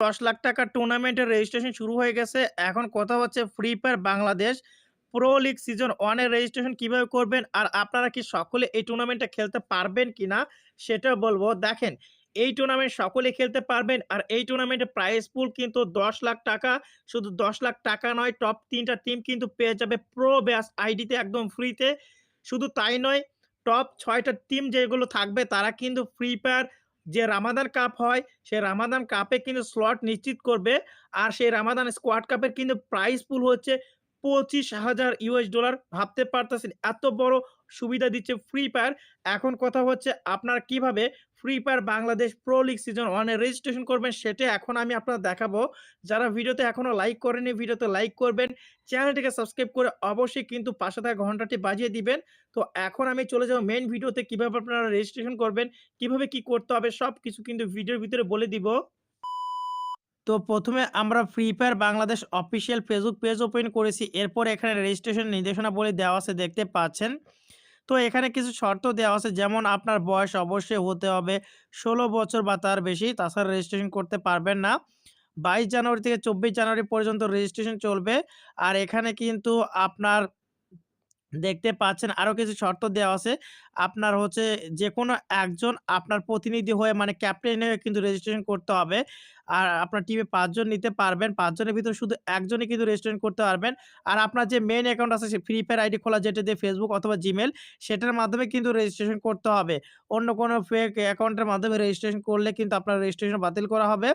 10,00,000 টাকার টুর্নামেন্টের রেজিস্ট্রেশন শুরু হয়ে গেছে। এখন কথা হচ্ছে free fire Bangladesh pro league season 1 এর রেজিস্ট্রেশন কিভাবে করবেন? আর আপনারা কি সকলে এই টুর্নামেন্টে খেলতে পারবেন কিনা? সেটাও বলবো। দেখেন, এই টুর্নামেন্ট সকলে খেলতে পারবেন। আর এই টুর্নামেন্টের প্রাইজ পুল কিন্তু 10,00,000 টাকা। শুধু 10,00,000 টাকা নয়, টপ ৩ টা টিম কিন্তু পেয়ে যাবে প্রো ব্যাচ আইডিতে একদম ফ্রিতে। শুধু তাই নয়, টপ ৬ টা টিম যেগুলো থাকবে তারা কিন্তু ফ্রি ফায়ার যে রামাদান কাপ হয়, সেই রামাদান কাপে কিন্তু স্লট নিশ্চিত করবে। আর সেই রামাদান স্কোয়াড কাপের কিন্তু প্রাইজ পুল হচ্ছে $25,000। ভাবতে পারতেছেন এত বড় সুবিধা দিচ্ছে ফ্রি ফায়ার। এখন কথা হচ্ছে আপনারা কিভাবে free fire Bangladesh pro league season 1 এ রেজিস্ট্রেশন করবেন সেটা এখন আমি আপনাদের দেখাবো। যারা ভিডিওতে এখনো লাইক করেনি ভিডিওতে লাইক করবেন। চ্যানেলটিকে সাবস্ক্রাইব করে অবশ্যই কিন্তু পাশে থাকা ঘন্টাটি বাজিয়ে দিবেন। তো এখন আমি চলে যাব মেইন ভিডিওতে কিভাবে আপনারা রেজিস্ট্রেশন করবেন, কিভাবে কি করতে হবে সবকিছু কিন্তু ভিডিওর ভিতরে বলে দিব। তো ১ম এ আমরা free fire Bangladesh official Facebook page open করেছি। এরপর এখানে রেজিস্ট্রেশন নির্দেশনাবলী দেওয়া আছে দেখতে পাচ্ছেন। তো এখানে কিছু শর্ত দেওয়া আছে, যেমন আপনার বয়স অবশ্যই হতে হবে ১৬ বছর বা তার বেশি। তাছাড়া রেজিস্ট্রেশন করতে পারবেন না। ২২ জানুয়ারি থেকে ২৪ জানুয়ারি পর্যন্ত রেজিস্ট্রেশন চলবে। আর এখানে কিন্তু আপনার দেখতে পাচ্ছেন আরো কিছু শর্ত দেওয়া আছে। আপনার হচ্ছে যেকোনো একজন আপনার প্রতিনিধি হয়ে মানে ক্যাপ্টেন হয়ে কিন্তু রেজিস্ট্রেশন করতে হবে। আর আপনার টিমে ৫ জন নিতে পারবেন। ৫ জনের ভিতরে শুধু একজনই কিন্তু রেজিস্ট্রেশন করতে পারবেন। আর আপনার যে মেইন অ্যাকাউন্ট আছে সে ফ্রি ফায়ার আইডি খোলা, যেটা দিয়ে Facebook অথবা Gmail, সেটার মাধ্যমে কিন্তু রেজিস্ট্রেশন করতে হবে। অন্য কোনো ফেক অ্যাকাউন্টের মাধ্যমে রেজিস্ট্রেশন করলে কিন্তু আপনার রেজিস্ট্রেশন বাতিল করা হবে।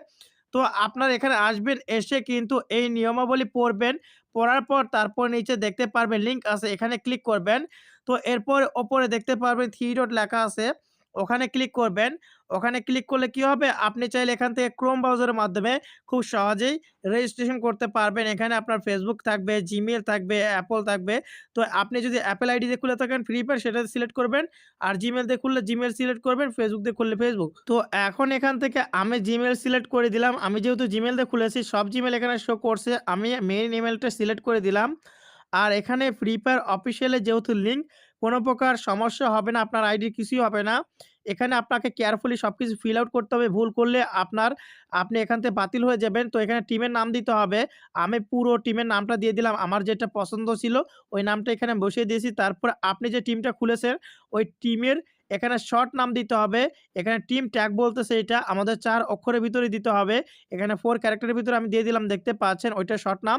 তো আপনারা এখানে আসবেন, এসে কিন্তু এই নিয়মাবলী পড়বেন। পড়ার পর তারপর নিচে দেখতে পারবেন লিঙ্ক আছে, এখানে ক্লিক করবেন। তো এরপর ওপরে দেখতে পারবেন 3 ডট লেখা আছে, ওখানে ক্লিক করবেন। ওখানে ক্লিক করলে কি হবে? আপনি চাইলে এখান থেকে Chrome ব্রাউজারের মাধ্যমে খুব সহজেই রেজিস্ট্রেশন করতে পারবেন। এখানে আপনার Facebook থাকবে, Gmail থাকবে, Apple থাকবে। তো আপনি যদি Apple আইডি দিয়ে খুলে থাকেন ফ্রি ফায়ার সেটা সিলেক্ট করবেন। আর Gmail দিয়ে খুললে Gmail সিলেক্ট করবেন, Facebook দিয়ে খুললে Facebook। তো এখন এখান থেকে আমি Gmail সিলেক্ট করে দিলাম। আমি যেহেতু Gmail দিয়ে খুলেছি সব Gmail এখানে শো করছে। আমি মেইন ইমেইলটা সিলেক্ট করে দিলাম। আর এখানে ফ্রি ফায়ার অফিসিয়ালের যেহেতু লিঙ্ক, কোনো প্রকার সমস্যা হবে না, আপনার আইডির কিছুই হবে না। এখানে আপনাকে কেয়ারফুলি সবকিছু ফিল আউট করতে হবে। ভুল করলে আপনি এখান থেকে বাতিল হয়ে যাবেন। তো এখানে টিমের নাম দিতে হবে। আমি পুরো টিমের নামটা দিয়ে দিলাম। আমার যেটা পছন্দ ছিল ওই নামটা এখানে বসিয়ে দিয়েছি। তারপর আপনি যে টিমটা খুলেছেন ওই টিমের এখানে শর্ট নাম দিতে হবে। এখানে টিম ট্যাগ বলতেছে এটা আমাদের ৪ অক্ষরের ভিতরে দিতে হবে। এখানে ৪ ক্যারেক্টারের ভিতরে আমি দিয়ে দিলাম, দেখতে পাচ্ছেন ওইটা শর্ট নাম।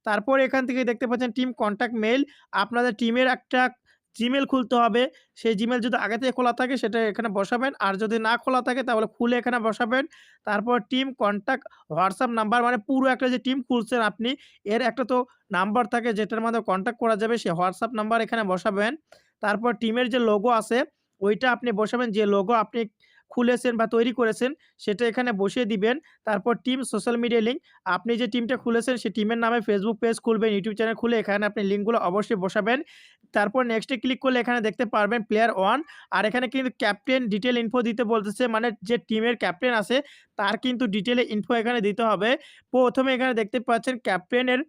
তারপর এখান থেকে দেখতে পাচ্ছেন টিম কনট্যাক্ট মেইল। আপনাদের টিমের একটা Gmail খুলতে হবে। সেই Gmail যদি আগে থেকে খোলা থাকে সেটা এখানে বসাবেন। আর যদি না খোলা থাকে তাহলে খুলে এখানে বসাবেন। তারপর টিম কনট্যাক্ট WhatsApp নাম্বার, মানে পুরো একটা যে টিম খুলছেন আপনি, এর একটা তো নাম্বার থাকে যেটার মাধ্যমে কনট্যাক্ট করা যাবে, সেই WhatsApp নাম্বার এখানে বসাবেন। তারপর টিমের যে লোগো আছে ওইটা আপনি বসাবেন, যে লোগো আপনি খুলেছেন বা তৈরি করেছেন সেটা এখানে বসিয়ে দিবেন। তারপর টিম সোশ্যাল মিডিয়া লিঙ্ক, আপনি যে টিমটা খুলেছেন সেই টিমের নামে Facebook পেজ খুলবেন, YouTube চ্যানেল খুলে এখানে আপনি লিঙ্কগুলো অবশ্যই বসাবেন। তারপর নেক্সট এ ক্লিক করলে এখানে দেখতে পারবেন প্লেয়ার 1। আর এখানে কিন্তু ক্যাপ্টেন ডিটেইল ইনফো দিতে বলতেছে, মানে যে টিমের ক্যাপ্টেন আছে তার কিন্তু ডিটেইলে ইনফো এখানে দিতে হবে। প্রথমে এখানে দেখতে পাচ্ছেন ক্যাপ্টেনের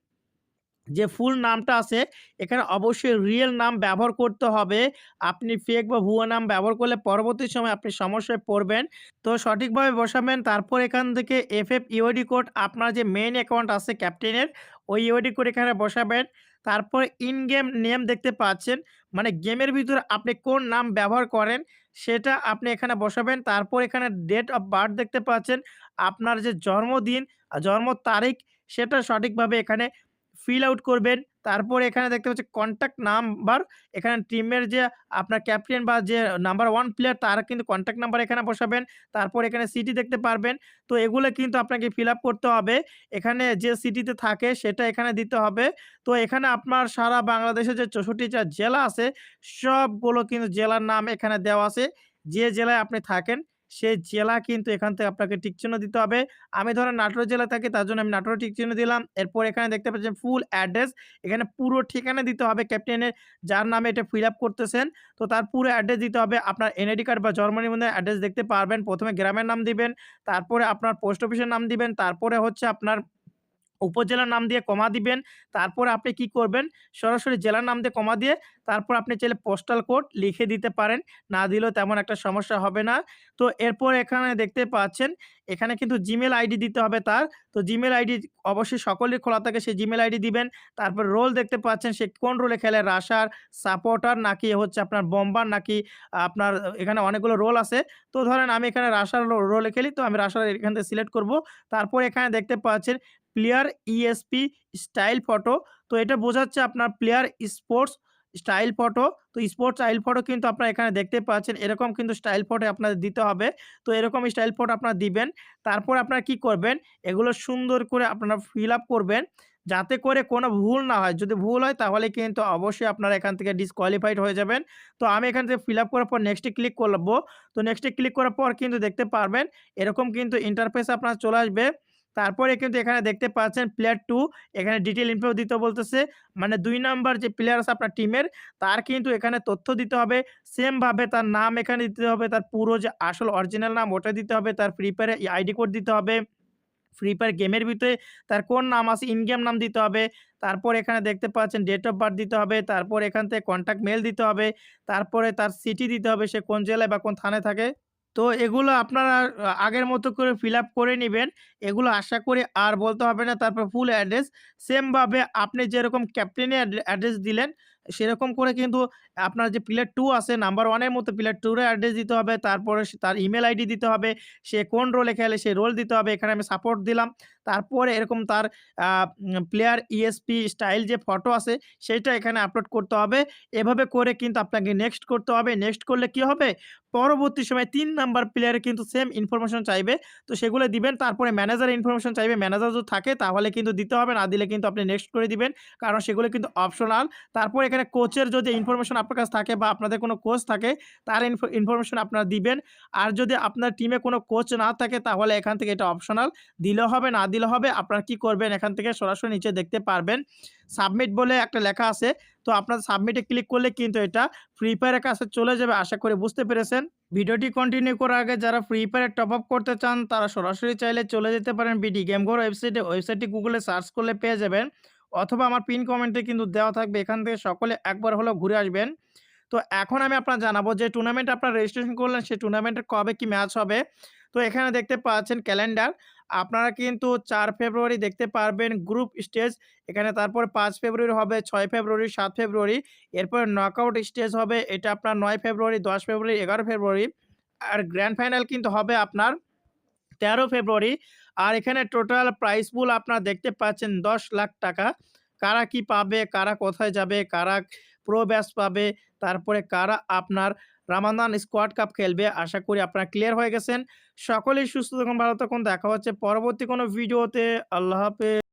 যে ফুল নামটা আছে এখানে অবশ্যই রিয়েল নাম ব্যবহার করতে হবে। আপনি ফেক বা ভুয়া নাম ব্যবহার করলে পরবর্তী সময়ে আপনি সমস্যায় পড়বেন। তো সঠিকভাবে বসাবেন। তারপর এখান থেকে FFUID কোড, আপনার যে মেইন অ্যাকাউন্ট আছে ক্যাপ্টেনের ওই ইউআইডি কোড এখানে বসাবেন। তারপর ইন গেম নেম দেখতে পাচ্ছেন, মানে গেমের ভিতরে আপনি কোন নাম ব্যবহার করেন সেটা আপনি এখানে বসাবেন। তারপর এখানে ডেট অফ বার্থ দেখতে পাচ্ছেন, আপনার যে জন্মদিন, জন্ম তারিখ সেটা সঠিকভাবে এখানে ফিল আউট করবেন। তারপরে এখানে দেখতে পাচ্ছেন কনট্যাক্ট নাম্বার, এখানে টিমের যে আপনার ক্যাপ্টেন বা যে নাম্বার 1 প্লেয়ার তার কিন্তু কনট্যাক্ট নাম্বার এখানে বসাবেন। তারপর এখানে সিটি দেখতে পারবেন। তো এগুলো কিন্তু আপনাকে ফিল আপ করতে হবে। এখানে যে সিটিতে থাকে সেটা এখানে দিতে হবে। তো এখানে আপনার সারা বাংলাদেশে যে ৬৪ টা জেলা আছে সবগুলো কিন্তু জেলার নাম এখানে দেওয়া আছে। যে জেলায় আপনি থাকেন সেই জেলা কিন্তু এখান থেকে আপনাকে টিক চিহ্ন দিতে হবে। আমি ধরেন নাটোর জেলায় থাকি তার জন্য আমি নাটোরে টিক চিহ্ন দিলাম। এরপর এখানে দেখতে পাচ্ছেন ফুল অ্যাড্রেস, এখানে পুরো ঠিকানা দিতে হবে ক্যাপ্টেনের, যার নামে এটা ফিল আপ করতেছেন। তো তার পুরো অ্যাড্রেস দিতে হবে। আপনার এনআইডি কার্ড বা জন্ম নিবন্ধনের অ্যাড্রেস দেখতে পারবেন। ১ম এ গ্রামের নাম দিবেন, তারপরে আপনার পোস্ট অফিসের নাম দিবেন, তারপরে হচ্ছে আপনার উপজেলার নাম দিয়ে কমা দিবেন। তারপরে আপনি কি করবেন, সরাসরি জেলার নাম দিয়ে কমা দিয়ে তারপর আপনি চাইলে পোস্টাল কোড লিখে দিতে পারেন। না দিলেও তেমন একটা সমস্যা হবে না। তো এরপর এখানে দেখতে পাচ্ছেন, এখানে কিন্তু জিমেইল আইডি দিতে হবে তার। তো জিমেইল আইডি অবশ্যই সকলেরই খোলা থাকে, সেই জিমেইল আইডি দিবেন। তারপর রোল দেখতে পাচ্ছেন সে কোন রোলে খেলে, রাশার, সাপোর্টার নাকি হচ্ছে আপনার bomber নাকি আপনার এখানে অনেকগুলো রোল আছে। তো ধরেন আমি এখানে রাশার রোলে খেলি, তো আমি রাশার এখান থেকে সিলেক্ট করব। তারপর এখানে দেখতে পাচ্ছেন প্লেয়ার ইএসপি স্টাইল ফটো। তো এটা বোঝাচ্ছে আপনার প্লেয়ার স্পোর্টস স্টাইল ফটো। তো স্পোর্টস স্টাইল ফটো কিন্তু আপনারা এখানে দেখতে পাচ্ছেন। এরকম কিন্তু স্টাইল ফটো আপনাদের দিতে হবে। তো এরকম স্টাইল ফটো আপনারা দিবেন। তারপর আপনারা কি করবেন, এগুলো সুন্দর করে আপনারা ফিল আপ করবেন। যাতে করে কোনো ভুল না হয়। যদি ভুল হয় তাহলে কিন্তু অবশ্যই আপনারা এখান থেকে ডিসকোয়ালিফাইড হয়ে যাবেন। তো আমি এখান থেকে ফিল আপ করার পর নেক্সট এ ক্লিক করব। তো নেক্সট এ ক্লিক করার পর কিন্তু দেখতে পারবেন এরকম কিন্তু ইন্টারফেস আপনার চলে আসবে। তারপরে কিন্তু এখানে দেখতে পাচ্ছেন প্লেয়ার 2, এখানে ডিটেইল ইনফো দিতে বলতেছে। মানে ২ নাম্বার যে প্লেয়ার আছে আপনার টিমের, তার কিন্তু এখানে তথ্য দিতে হবে। সেম ভাবে তার নাম এখানে দিতে হবে। তার পুরো যে আসল অরিজিনাল নাম ওটা দিতে হবে। তার ফ্রি ফায়ার আইডি কোড দিতে হবে। ফ্রি ফায়ার গেমের ভিতরে তার কোন নাম আছে, ইন গেম নাম দিতে হবে। তারপর এখানে দেখতে পাচ্ছেন ডেট অফ বার্থ দিতে হবে। তারপর এখান থেকে কনট্যাক্ট মেইল দিতে হবে। তারপরে তার সিটি দিতে হবে, সে কোন জেলায় বা কোন থানায় থাকে। তো এগুলো আপনারা আগের মতো করে ফিল আপ করে নিবেন। এগুলো আশা করি আর বলতে হবে না। তারপর ফুল অ্যাড্রেস সেম ভাবে আপনি যেরকম ক্যাপ্টেনের অ্যাড্রেস দিলেন, সেরকম করে কিন্তু আপনার যে প্লেয়ার 2 আছে নাম্বার 1 এর মতো প্লেয়ার 2 এর অ্যাড্রেস দিতে হবে। তারপরে তার ইমেইল আইডি দিতে হবে। সে কোন রোলে খেলে সেই রোল দিতে হবে। এখানে আমি সাপোর্ট দিলাম। তারপরে এরকম তার আ প্লেয়ার ইএসপি স্টাইল যে ফটো আছে সেইটা এখানে আপলোড করতে হবে। এভাবে করে কিন্তু আপনাকে নেক্সট করতে হবে। নেক্সট করলে কি হবে? পরবর্তী সময়ে ৩ নাম্বার প্লেয়ারে কিন্তু সেম ইনফরমেশন চাইবে। তো সেগুলো দিবেন। তারপরে ম্যানেজারের ইনফরমেশন চাইবে। ম্যানেজার যদি থাকে তাহলে কিন্তু দিতে হবে। না দিলে কিন্তু আপনি নেক্সট করে দিবেন। কারণ সেগুলো কিন্তু অপশনাল। তারপর এখানে কোচের যদি ইনফরমেশন আপনার কাছে থাকে বা আপনাদের কোনো কোচ থাকে, তার ইনফরমেশন আপনারা দিবেন। আর যদি আপনার টিমে কোনো কোচ না থাকে তাহলে এখান থেকে এটা অপশনাল। দিলেও হবে, না দিলেও হবে। আপনারা কি করবেন, এখান থেকে সরাসরি নিচে দেখতে পারবেন সাবমিট বলে একটা লেখা আছে। তো আপনারা সাবমিটে ক্লিক করলে কিন্তু এটা ফ্রি ফায়ারের কাছে চলে যাবে। আশা করি বুঝতে পেরেছেন। ভিডিওটি কন্টিনিউ করার আগে যারা ফ্রি ফায়ারে টপ আপ করতে চান তারা সরাসরি চাইলে চলে যেতে পারেন বিডি গেম ঘর ওয়েবসাইটে। ওয়েবসাইটটি গুগলে সার্চ করলে পেয়ে যাবেন। অথবা আমার পিন কমেন্টে কিন্তু দেওয়া থাকবে। এখান থেকে সকলে একবার হলেও ঘুরে আসবেন। তো এখন আমি আপনার জানাবো যে টুর্নামেন্ট আপনারা রেজিস্ট্রেশন করলেন, সেই টুর্নামেন্টে কবে কি ম্যাচ হবে। তো এখানে দেখতে পাচ্ছেন ক্যালেন্ডার। আপনারা কিন্তু ৪ ফেব্রুয়ারি দেখতে পারবেন গ্রুপ স্টেজ। এখানে তারপর ৫ ফেব্রুয়ারি হবে, ৬ ফেব্রুয়ারি, ৭ ফেব্রুয়ারি। এরপরে নকআউট স্টেজ হবে। এটা আপনার ৯ ফেব্রুয়ারি, ১০ ফেব্রুয়ারি, ১১ ফেব্রুয়ারি। আর গ্র্যান্ড ফাইনাল কিন্তু হবে আপনার ১৩ ফেব্রুয়ারি। আর এখানে টোটাল প্রাইজ পুল আপনারা দেখতে পাচ্ছেন ৳১০,০০,০০০। কারা কি পাবে, কারা কোথায় যাবে, কারা প্রো ব্যাচ পাবে, তারপরে কারা আপনার রামাদান স্কোয়াড কাপ খেলবে। আশা করি আপনারা ক্লিয়ার হয়ে গেছেন। সকলেই সুস্থ থাকুন, ভালো থাকুন। দেখা হচ্ছে পরবর্তী কোনো ভিডিওতে। আল্লাহ হাফেজ।